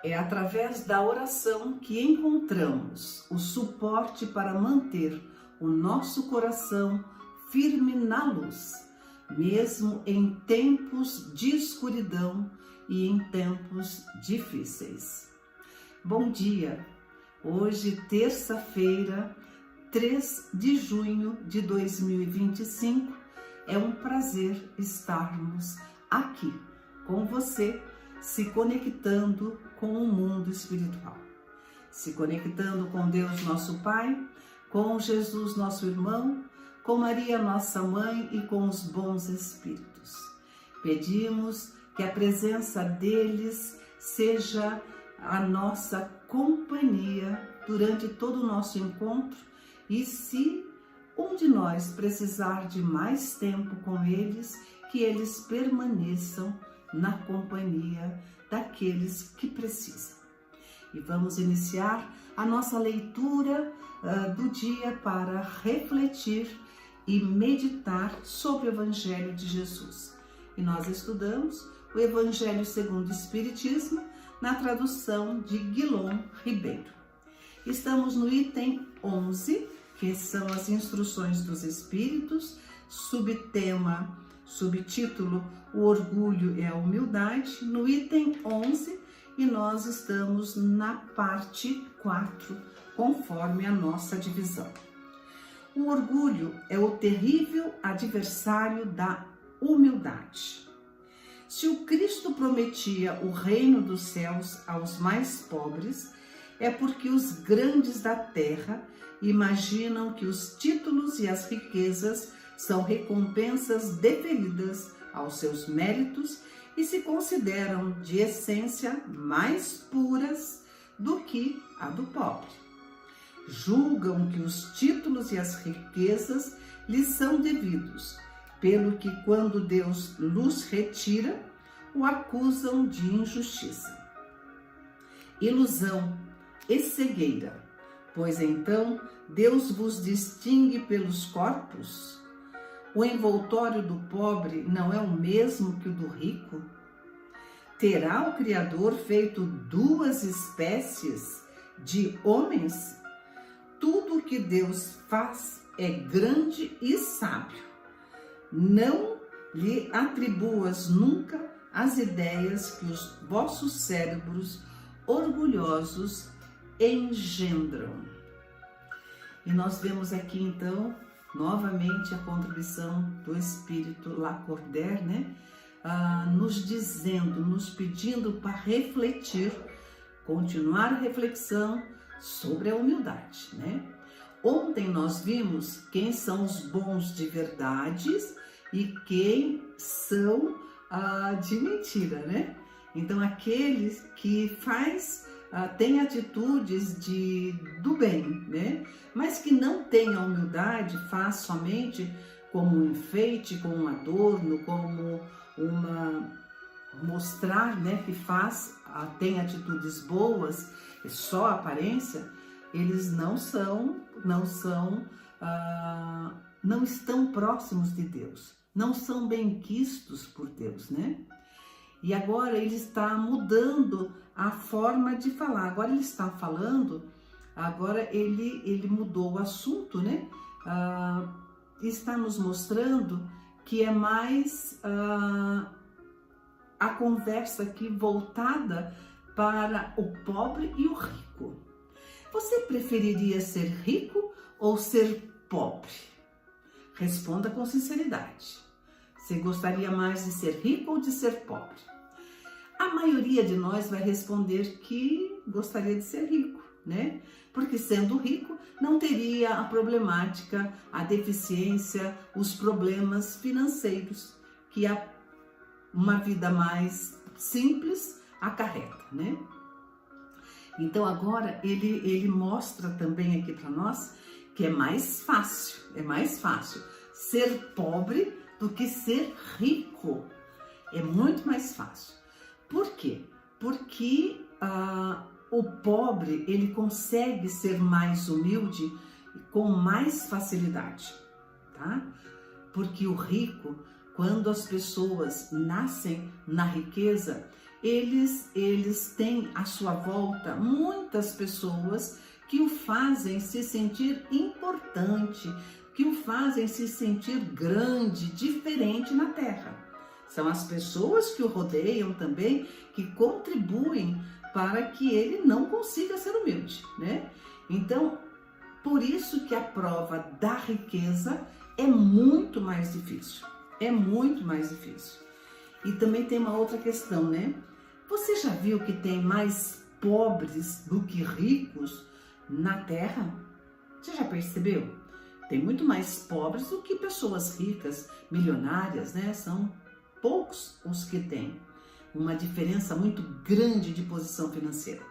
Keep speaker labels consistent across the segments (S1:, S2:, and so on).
S1: É através da oração que encontramos o suporte para manter o nosso coração firme na luz, mesmo em tempos de escuridão e em tempos difíceis. Bom dia! Hoje, terça-feira, 3 de junho de 2025, é um prazer estarmos aqui com você, se conectando com o mundo espiritual, se conectando com Deus nosso Pai, com Jesus nosso irmão, com Maria nossa mãe e com os bons espíritos. Pedimos que a presença deles seja a nossa companhia durante todo o nosso encontro, e se um de nós precisar de mais tempo com eles, que eles permaneçam na companhia daqueles que precisam. E vamos iniciar a nossa leitura do dia para refletir e meditar sobre o Evangelho de Jesus. E nós estudamos o Evangelho segundo o Espiritismo na tradução de Guilom Ribeiro. Estamos no item 11, que são as instruções dos Espíritos, subtítulo, o orgulho é a humildade, no item 11, e nós estamos na parte 4, conforme a nossa divisão. O orgulho é o terrível adversário da humildade. Se o Cristo prometia o reino dos céus aos mais pobres, é porque os grandes da terra imaginam que os títulos e as riquezas são recompensas deferidas aos seus méritos e se consideram de essência mais puras do que a do pobre. Julgam que os títulos e as riquezas lhes são devidos, pelo que quando Deus lhes retira, o acusam de injustiça. Ilusão e cegueira, pois então Deus vos distingue pelos corpos? O envoltório do pobre não é o mesmo que o do rico? Terá o Criador feito duas espécies de homens? Tudo o que Deus faz é grande e sábio. Não lhe atribuas nunca as ideias que os vossos cérebros orgulhosos engendram. E nós vemos aqui então novamente a contribuição do Espírito Lacordaire, nos dizendo, nos pedindo para refletir, continuar a reflexão sobre a humildade, Ontem nós vimos quem são os bons de verdades e quem são de mentira, Então aqueles que tem atitudes do bem, mas que não tem a humildade, faz somente como um enfeite, como um adorno, como mostrar, que tem atitudes boas, é só aparência. Eles não estão próximos de Deus, não são benquistos por Deus, E agora ele está mudando a forma de falar. Agora ele está falando, agora ele mudou o assunto, Está nos mostrando que é mais a conversa aqui voltada para o pobre e o rico. Você preferiria ser rico ou ser pobre? Responda com sinceridade. Você gostaria mais de ser rico ou de ser pobre? A maioria de nós vai responder que gostaria de ser rico, Porque sendo rico não teria a problemática, a deficiência, os problemas financeiros que uma vida mais simples acarreta, Então agora ele mostra também aqui para nós que é mais fácil ser pobre do que ser rico. É muito mais fácil. Por quê? Porque o pobre, ele consegue ser mais humilde com mais facilidade, tá? Porque o rico, quando as pessoas nascem na riqueza, eles têm à sua volta muitas pessoas que o fazem se sentir importante, que o fazem se sentir grande, diferente na Terra. São as pessoas que o rodeiam também que contribuem para que ele não consiga ser humilde, né? Então, por isso que a prova da riqueza é muito mais difícil. É muito mais difícil. E também tem uma outra questão, né? Você já viu que tem mais pobres do que ricos na Terra? Você já percebeu? Tem muito mais pobres do que pessoas ricas, milionárias, né? São poucos os que têm uma diferença muito grande de posição financeira.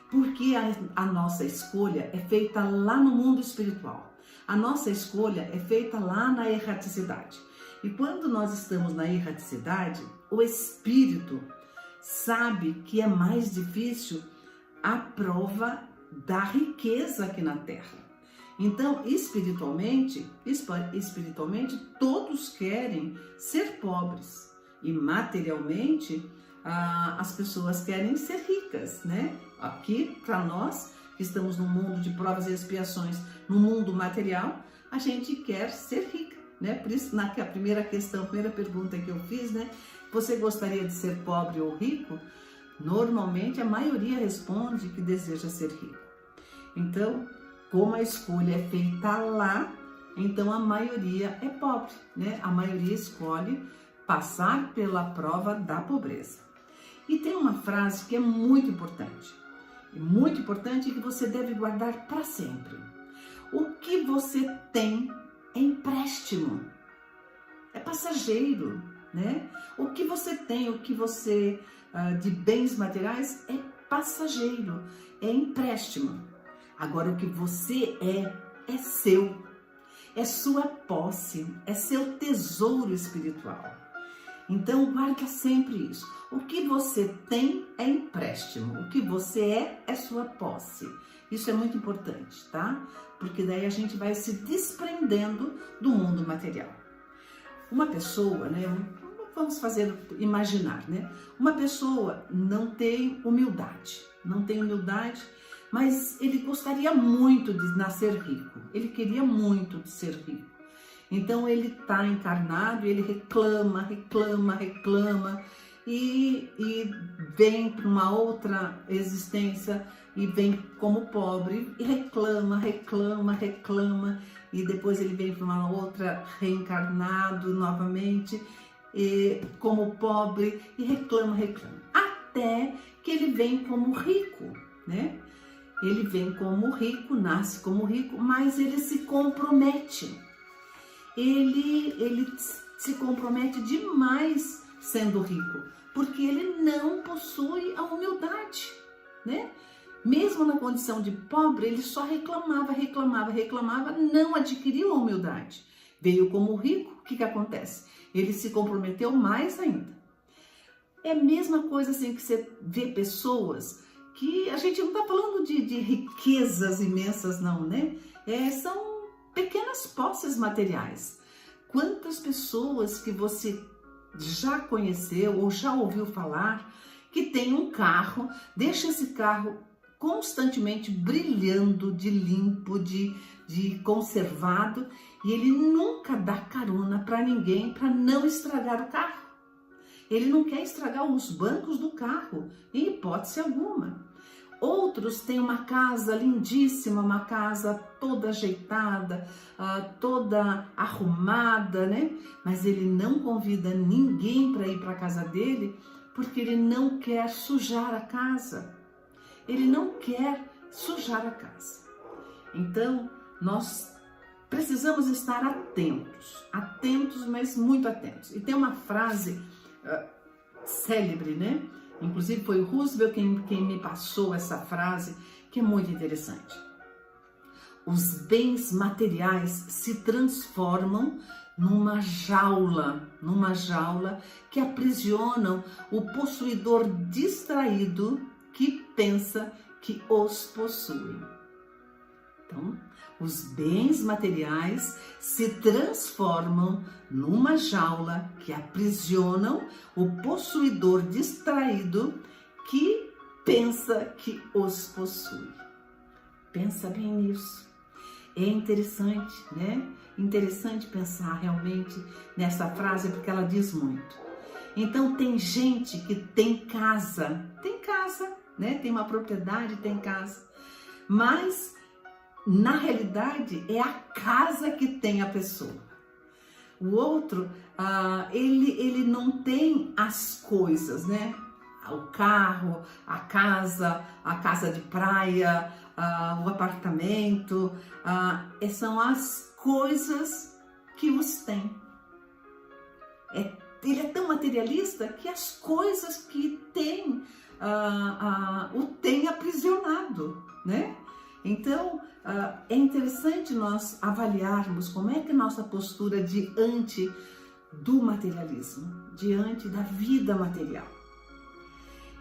S1: Porque a nossa escolha é feita lá no mundo espiritual. A nossa escolha é feita lá na erraticidade. E quando nós estamos na erraticidade, o espírito sabe que é mais difícil a prova da riqueza aqui na Terra. Então, espiritualmente, todos querem ser pobres. E materialmente, as pessoas querem ser ricas, né? Aqui, para nós, que estamos no mundo de provas e expiações, no mundo material, a gente quer ser rica, né? Por isso, na primeira pergunta que eu fiz, né? Você gostaria de ser pobre ou rico? Normalmente, a maioria responde que deseja ser rico. Então, como a escolha é feita lá, então a maioria é pobre, né? A maioria escolhe passar pela prova da pobreza. E tem uma frase que é muito importante e que você deve guardar para sempre. O que você tem é empréstimo, é passageiro, né? O que você tem, o que você de bens materiais é passageiro, é empréstimo. Agora o que você é seu, é sua posse, é seu tesouro espiritual. Então, guarda sempre isso. O que você tem é empréstimo. O que você é sua posse. Isso é muito importante, tá? Porque daí a gente vai se desprendendo do mundo material. Uma pessoa, né? Vamos imaginar, né? Uma pessoa não tem humildade, mas ele gostaria muito de nascer rico. Ele queria muito de ser rico. Então ele está encarnado e ele reclama e vem para uma outra existência e vem como pobre e reclama e depois ele vem para uma outra reencarnado novamente e como pobre e reclama até que ele vem como rico, né? Ele vem como rico, nasce como rico, mas ele se compromete. Ele se compromete demais sendo rico, porque ele não possui a humildade, né? Mesmo na condição de pobre, ele só reclamava, não adquiriu a humildade. Veio como rico, o que acontece? Ele se comprometeu mais ainda. É a mesma coisa assim que você vê pessoas que a gente não está falando de riquezas imensas não, né? São pequenas posses materiais. Quantas pessoas que você já conheceu ou já ouviu falar que tem um carro, deixa esse carro constantemente brilhando, de limpo, de conservado, e ele nunca dá carona para ninguém para não estragar o carro. Ele não quer estragar os bancos do carro, em hipótese alguma. Outros têm uma casa lindíssima, uma casa toda ajeitada, toda arrumada, né? Mas ele não convida ninguém para ir para a casa dele porque ele não quer sujar a casa. Ele não quer sujar a casa. Então, nós precisamos estar atentos, mas muito atentos. E tem uma frase célebre, né? Inclusive foi o Roosevelt quem me passou essa frase, que é muito interessante. Os bens materiais se transformam numa jaula que aprisionam o possuidor distraído que pensa que os possui. Então, os bens materiais se transformam numa jaula que aprisionam o possuidor distraído que pensa que os possui. Pensa bem nisso. É interessante, né? Interessante pensar realmente nessa frase, porque ela diz muito. Então, tem gente que tem casa, né? Tem uma propriedade, tem casa, mas na realidade é a casa que tem a pessoa. O outro, ele não tem as coisas, né? O carro, a casa de praia, o apartamento, são as coisas que os tem. Ele é tão materialista que as coisas que tem o tem aprisionado, né? Então, é interessante nós avaliarmos como é que nossa postura diante do materialismo, diante da vida material.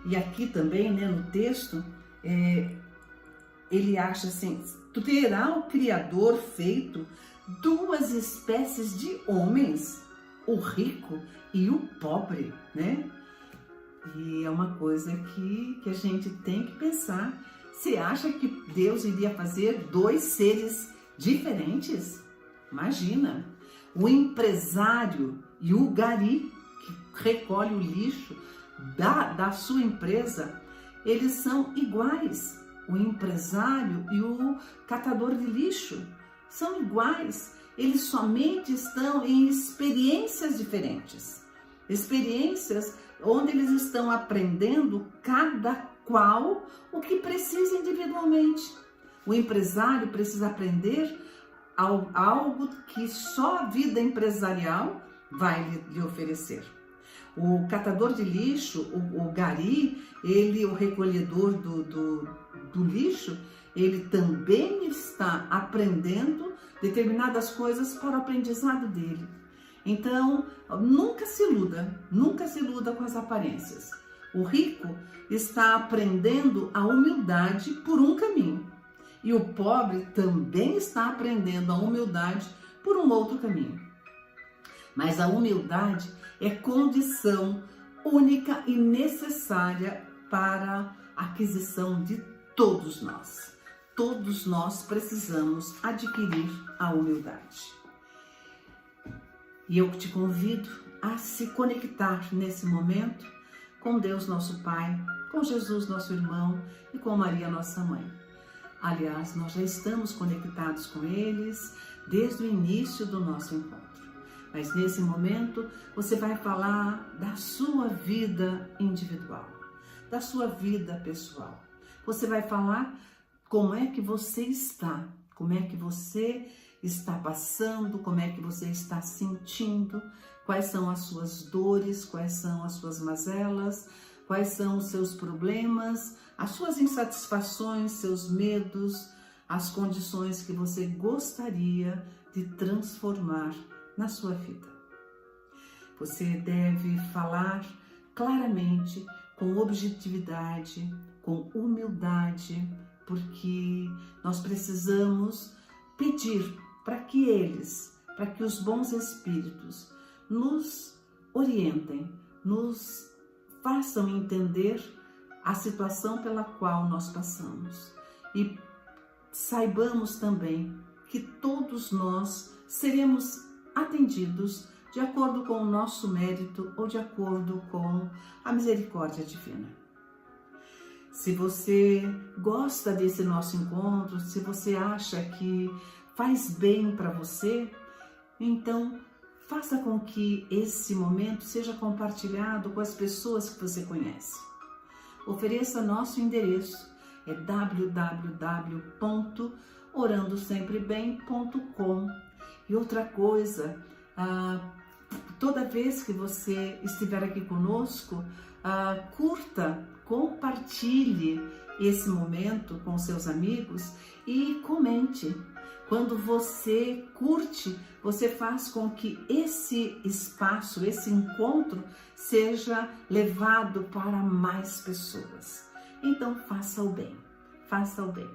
S1: E aqui também, né, no texto, ele acha assim: terá o Criador feito duas espécies de homens, o rico e o pobre, né? E é uma coisa que a gente tem que pensar. Você acha que Deus iria fazer dois seres diferentes? Imagina, o empresário e o gari, que recolhe o lixo da sua empresa, eles são iguais. O empresário e o catador de lixo são iguais. Eles somente estão em experiências diferentes. Experiências onde eles estão aprendendo cada qual o que precisa individualmente. O empresário precisa aprender algo que só a vida empresarial vai lhe oferecer. O catador de lixo, o gari, o recolhedor do lixo, ele também está aprendendo determinadas coisas para o aprendizado dele. Então, nunca se iluda com as aparências. O rico está aprendendo a humildade por um caminho, e o pobre também está aprendendo a humildade por um outro caminho. Mas a humildade é condição única e necessária para a aquisição de todos nós. Todos nós precisamos adquirir a humildade. E eu te convido a se conectar nesse momento com Deus nosso Pai, com Jesus nosso irmão e com Maria nossa mãe. Aliás, nós já estamos conectados com eles desde o início do nosso encontro. Mas nesse momento você vai falar da sua vida individual, da sua vida pessoal. Você vai falar como é que você está, como é que você está passando, como é que você está sentindo, quais são as suas dores, quais são as suas mazelas, quais são os seus problemas, as suas insatisfações, seus medos, as condições que você gostaria de transformar na sua vida. Você deve falar claramente, com objetividade, com humildade, porque nós precisamos pedir para que os bons espíritos nos orientem, nos façam entender a situação pela qual nós passamos. E saibamos também que todos nós seremos atendidos de acordo com o nosso mérito ou de acordo com a misericórdia divina. Se você gosta desse nosso encontro, se você acha que faz bem para você, então faça com que esse momento seja compartilhado com as pessoas que você conhece. Ofereça nosso endereço, é www.orandosemprebem.com. E outra coisa, toda vez que você estiver aqui conosco, curta, compartilhe esse momento com seus amigos e comente. Quando você curte, você faz com que esse espaço, esse encontro, seja levado para mais pessoas. Então, faça o bem, faça o bem.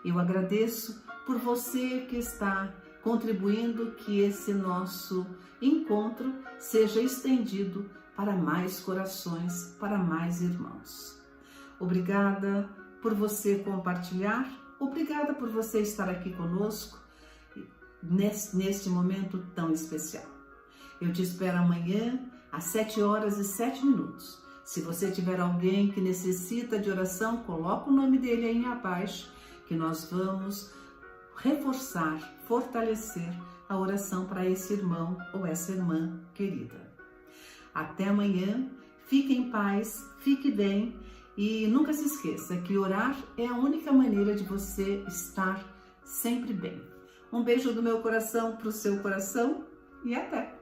S1: Eu agradeço por você que está contribuindo que esse nosso encontro seja estendido para mais corações, para mais irmãos. Obrigada por você compartilhar, obrigada por você estar aqui conosco neste momento tão especial. Eu te espero amanhã às 7h07. Se você tiver alguém que necessita de oração, coloca o nome dele aí abaixo, que nós vamos reforçar, fortalecer a oração para esse irmão ou essa irmã querida. Até amanhã, fique em paz, fique bem e nunca se esqueça que orar é a única maneira de você estar sempre bem. Um beijo do meu coração para o seu coração e até!